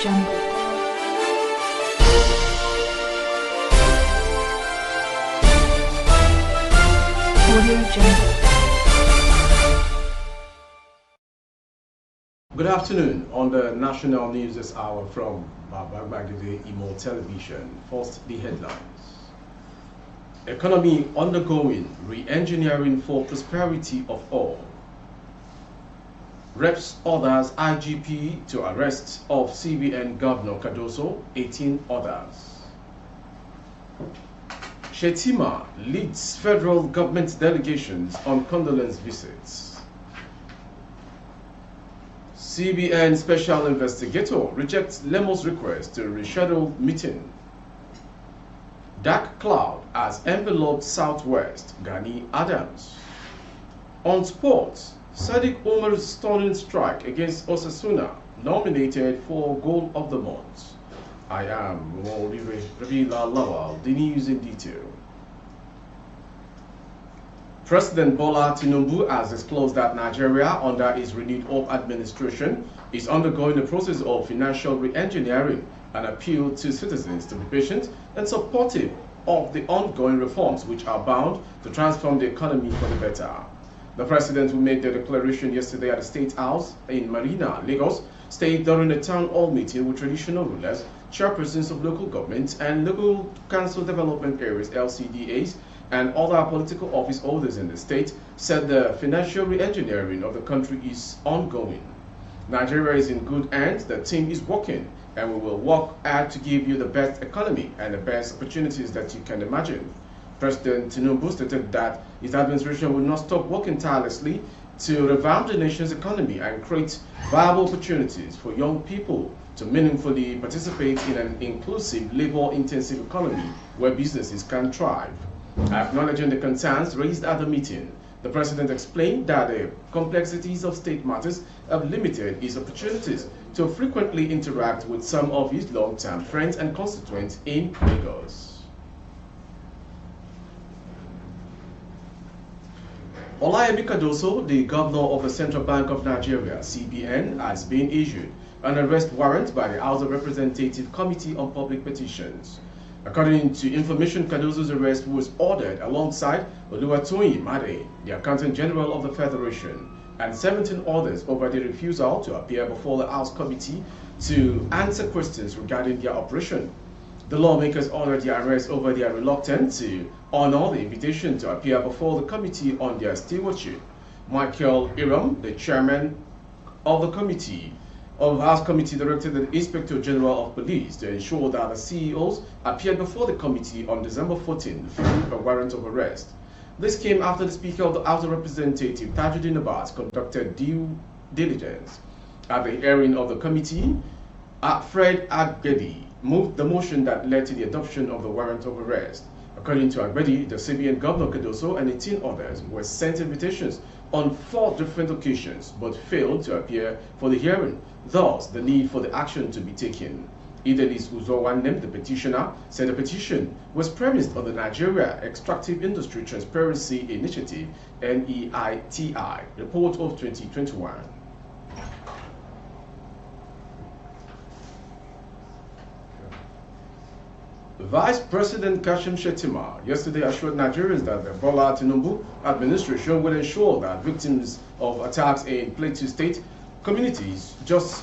Jungle. Audio Jungle. Good afternoon on the national news this hour from Babagide Imo Television. First, the headlines. Economy undergoing re-engineering for prosperity of all. Reps orders IGP to arrest of CBN Governor Cardoso, 18 others. Shetima leads federal government delegations on condolence visits. CBN Special Investigator rejects Lemo's request to reschedule meeting. Dark cloud has enveloped Southwest, Gani Adams. On sports, Sadiq Umar's stunning strike against Osasuna, nominated for Goal of the Month. I am Rabila Lawal, the news in detail. President Bola Tinubu has disclosed that Nigeria, under his renewed hope administration, is undergoing a process of financial re-engineering and appeal to citizens to be patient and supportive of the ongoing reforms which are bound to transform the economy for the better. The president, who made the declaration yesterday at the State House in Marina, Lagos, stayed during a town hall meeting with traditional rulers, chairpersons of local governments and local council development areas (LCDAs) and other political office holders in the state, said the financial re-engineering of the country is ongoing. Nigeria is in good hands, the team is working, and we will work hard to give you the best economy and the best opportunities that you can imagine. President Tinubu stated that his administration will not stop working tirelessly to revamp the nation's economy and create viable opportunities for young people to meaningfully participate in an inclusive, labor-intensive economy where businesses can thrive. Acknowledging the concerns raised at the meeting, the president explained that the complexities of state matters have limited his opportunities to frequently interact with some of his long-term friends and constituents in Lagos. Olayemi Cardoso, the governor of the Central Bank of Nigeria, CBN, has been issued an arrest warrant by the House of Representatives Committee on Public Petitions. According to information, Cardoso's arrest was ordered alongside Oluwatoyin Made, the Accountant General of the Federation, and 17 others over the refusal to appear before the House Committee to answer questions regarding their operation. The lawmakers ordered the arrest over their reluctance to honor the invitation to appear before the committee on their stewardship. Michael Iram, the chairman of the committee, of the House Committee, directed the Inspector General of Police to ensure that the CEOs appeared before the committee on December 14, filling a warrant of arrest. This came after the Speaker of the House of Representatives, Tajuddin Abbas, conducted due diligence. At the hearing of the committee, Fred Agbedi moved the motion that led to the adoption of the warrant of arrest. According to Agbedi, the CBN Governor Cardoso and 18 others were sent invitations on 4 different occasions but failed to appear for the hearing, thus the need for the action to be taken. Idelis Uzowan, named the petitioner, said the petition was premised on the Nigeria Extractive Industry Transparency Initiative (NEITI) report of 2021. Vice President Kashim Shettima yesterday assured Nigerians that the Bola Tinubu administration will ensure that victims of attacks in Plateau State communities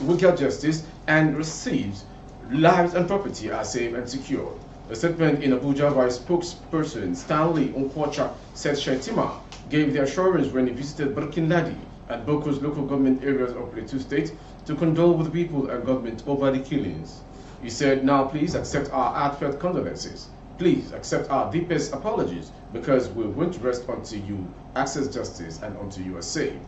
will get justice and receives lives and property are safe and secure. A statement in Abuja by spokesperson Stanley Nkwocha said Shettima gave the assurance when he visited Burkinladi and Boko's local government areas of Plateau State to condole with the people and government over the killings. He said, "Now please accept our heartfelt condolences. Please accept our deepest apologies because we won't rest until you access justice and until you are safe."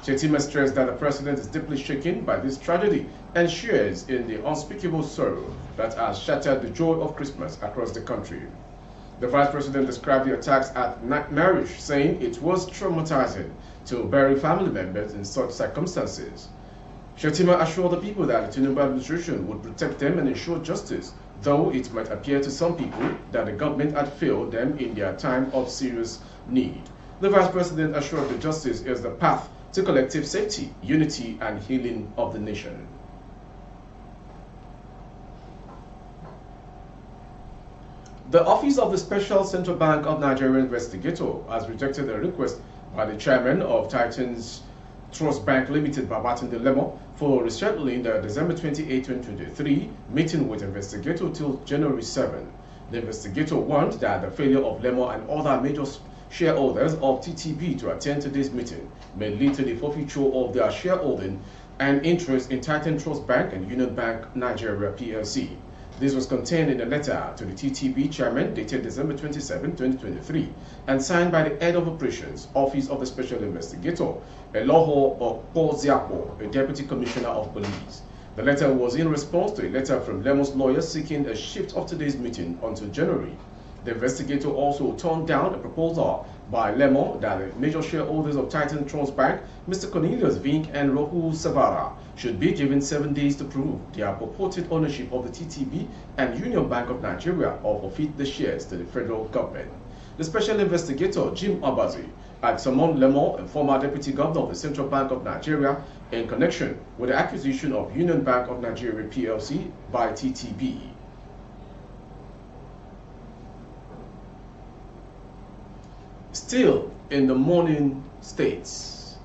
Shettima stressed that the president is deeply shaken by this tragedy and shares in the unspeakable sorrow that has shattered the joy of Christmas across the country. The vice president described the attacks at Narish, saying it was traumatizing to bury family members in such circumstances. Shettima assured the people that the Tinubu administration would protect them and ensure justice, though it might appear to some people that the government had failed them in their time of serious need. The vice president assured that justice is the path to collective safety, unity, and healing of the nation. The Office of the Special Central Bank of Nigeria investigator has rejected a request by the chairman of Titans Trust Bank Limited, Babatunde Lemo, for rescheduling the December 28, 2023 meeting with investigator till January 7. The investigator warned that the failure of Lemo and other major shareholders of TTB to attend today's meeting may lead to the forfeiture of their shareholding and interest in Titan Trust Bank and Union Bank Nigeria PLC. This was contained in a letter to the TTB chairman dated December 27, 2023, and signed by the head of operations, Office of the Special Investigator, Eloho Okpoziapo, a deputy commissioner of police. The letter was in response to a letter from Lemo's lawyer seeking a shift of today's meeting until January. The investigator also turned down a proposal by Lemo that the major shareholders of Titan Trust Bank, Mr. Cornelius Vink and Rahul Savara, should be given 7 days to prove their purported ownership of the TTB and Union Bank of Nigeria or forfeit the shares to the federal government. The special investigator, Jim Abazi, had summoned Lemo, a former deputy governor of the Central Bank of Nigeria, in connection with the acquisition of Union Bank of Nigeria PLC by TTB. Still in the morning states,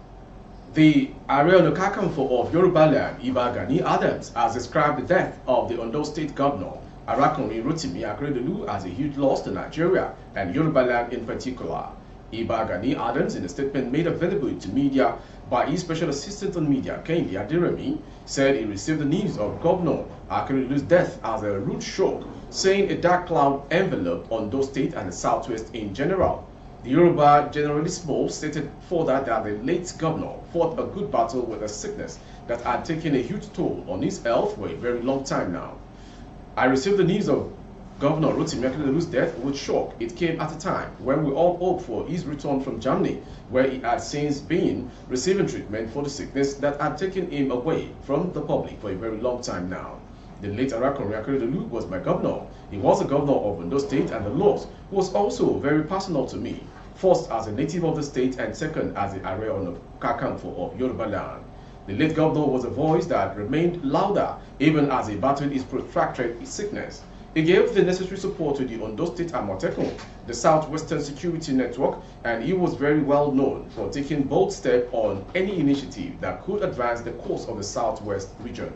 the Ààrẹ Ọ̀nà Kakanfò of Yoruba land, Ìbà Gani Adams, has described the death of the Ondo State Governor, Arakunrin Rotimi Akeredolu, as a huge loss to Nigeria and Yoruba land in particular. Ìbà Gani Adams, in a statement made available to media by his special assistant on media, Kehinde Aderemi, said he received the news of Governor Akeredolu's death as a rude shock, saying a dark cloud enveloped Ondo State and the Southwest in general. The Yoruba generalissimo stated further that the late governor fought a good battle with a sickness that had taken a huge toll on his health for a very long time now. I received the news of Governor Rotimi Akeredolu's death with shock. It came at a time when we all hoped for his return from Germany, where he had since been receiving treatment for the sickness that had taken him away from the public for a very long time now. The late Arakunrin Akeredolu was my governor. He was the governor of Ondo State, and the loss was also very personal to me, first as a native of the state and second as the Ààrẹ Ọ̀nà Kakanfò of Yoruba land. The late governor was a voice that remained louder even as he battled his protracted sickness. He gave the necessary support to the Ondo State Amotekun, the Southwestern Security Network, and he was very well known for taking bold steps on any initiative that could advance the course of the Southwest region.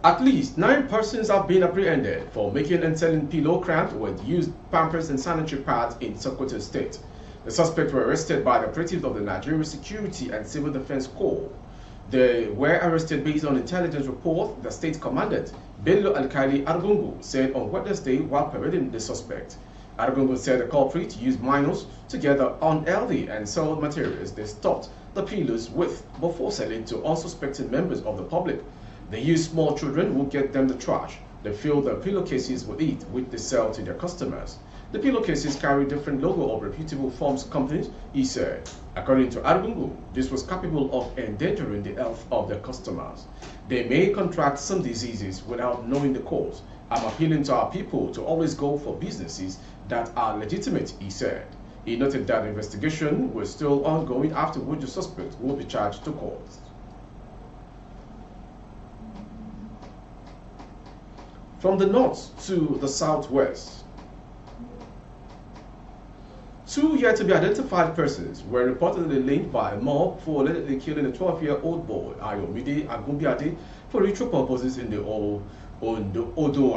At least 9 persons have been apprehended for making and selling pillow cramps with used pampers and sanitary pads in Sokoto State. The suspects were arrested by the operatives of the Nigerian Security and Civil Defense Corps. They were arrested based on intelligence report the state commandant, Bello Alkali Argungu, said on Wednesday while parading the suspect. Argungu said the culprit used minors to gather unhealthy and soiled materials they stuffed the pillows with before selling to unsuspecting members of the public. They use small children who get them the trash. They fill the pillowcases with it, which they sell to their customers. The pillowcases carry different logo of reputable firms companies, he said. According to Argungu, this was capable of endangering the health of their customers. They may contract some diseases without knowing the cause. I'm appealing to our people to always go for businesses that are legitimate, he said. He noted that the investigation was still ongoing, after which the suspect will be charged to court. From the north to the southwest, 2 yet-to-be-identified persons were reportedly linked by a mob for allegedly killing a 12-year-old boy, Ayomide Agumbiade, for ritual purposes in the Odo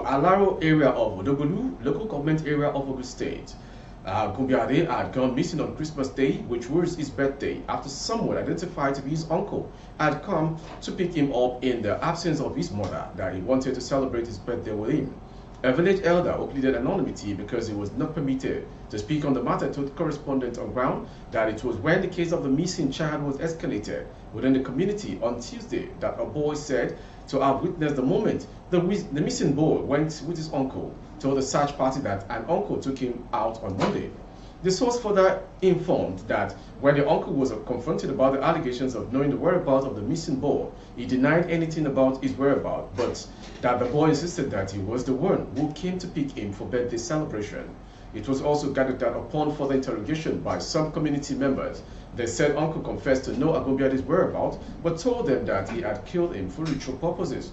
Alaro area of Odogolu, local government area of Ogun State. Agumbiade had gone missing on Christmas Day, which was his birthday, after someone identified to be his uncle had come to pick him up in the absence of his mother, that he wanted to celebrate his birthday with him. A village elder who pleaded anonymity because he was not permitted to speak on the matter told correspondents on ground that it was when the case of the missing child was escalated within the community on Tuesday that a boy said to have witnessed the moment the missing boy went with his uncle, told the search party that an uncle took him out on Monday. The source further informed that when the uncle was confronted about the allegations of knowing the whereabouts of the missing boy, he denied anything about his whereabouts, but that the boy insisted that he was the one who came to pick him for birthday celebration. It was also gathered that upon further interrogation by some community members, The said uncle confessed to know Agumbiade's whereabouts, but told them that he had killed him for ritual purposes.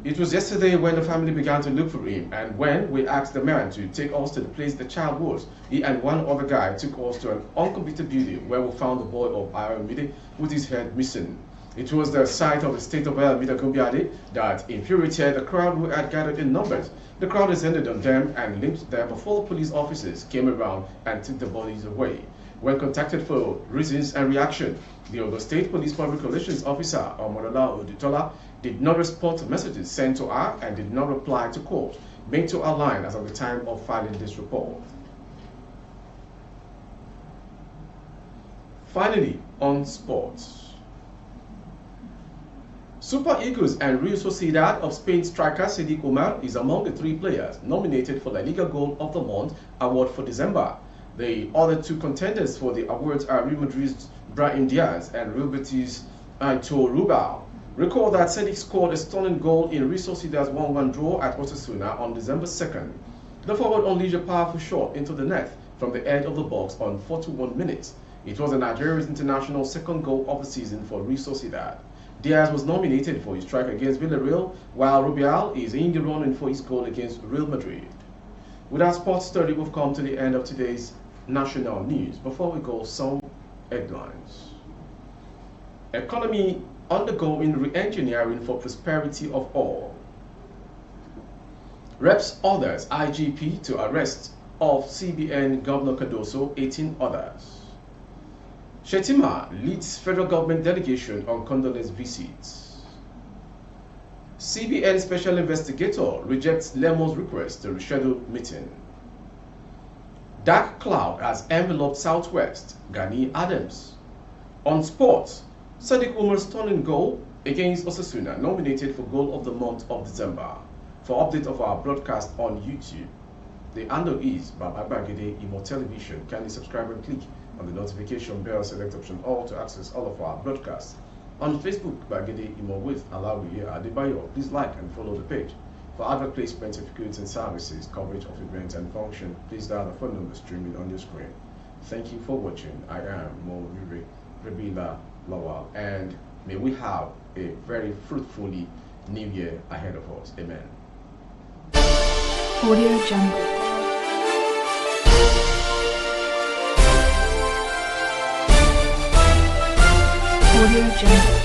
It was yesterday when the family began to look for him, and when we asked the man to take us to the place the child was, he and one other guy took us to an uncompleted building where we found the boy of Ayomide with his head missing. It was the sight of the state of Ayomide Agumbiade that infuriated the crowd who had gathered in numbers. The crowd descended on them and lynched them before police officers came around and took the bodies away. When contacted for reasons and reaction, the Ogun State Police Public Relations Officer, Omodola Odutola, did not respond to messages sent to her and did not reply to calls made to her line as of the time of filing this report. Finally, on sports. Super Eagles and Real Sociedad of Spain striker Sadiq Umar is among the 3 players nominated for La Liga Goal of the Month award for December. The other 2 contenders for the awards are Real Madrid's Brahim Diaz and Real Betis' Aitor Rubal. Recall that Sadiq scored a stunning goal in Real Sociedad's 1-1 draw at Osasuna on December 2nd. The forward unleashed a powerful shot into the net from the edge of the box on 41 minutes. It was the Nigeria's international 2nd goal of the season for Real Sociedad. Diaz was nominated for his strike against Villarreal, while Rubial is in the running for his goal against Real Madrid. With our sports study, we've come to the end of today's national news. Before we go, some headlines. Economy undergoing re-engineering for prosperity of all. Reps orders IGP to arrest of CBN Governor Cardoso, 18 others. Shetima leads federal government delegation on condolence visits. CBN special investigator rejects Lemon's request to reschedule meeting. Dark cloud has enveloped Southwest, Gani Adams. On sports, Sadiq Umar's stunning goal against Osasuna nominated for Goal of the Month of December. For update of our broadcast on YouTube, the handle is Baba Bagede Imo Television. Kindly subscribe and click on the notification bell, select option all to access all of our broadcasts. On Facebook, Bagede Imo with Alawiye Adebayo. Please like and follow the page. For other placements of goods and services, coverage of events and function, please dial the phone number streaming on your screen. Thank you for watching. I am Mo Rebila Lawal, and may we have a very fruitfully new year ahead of us. Amen. Audio Jungle. Audio Jungle.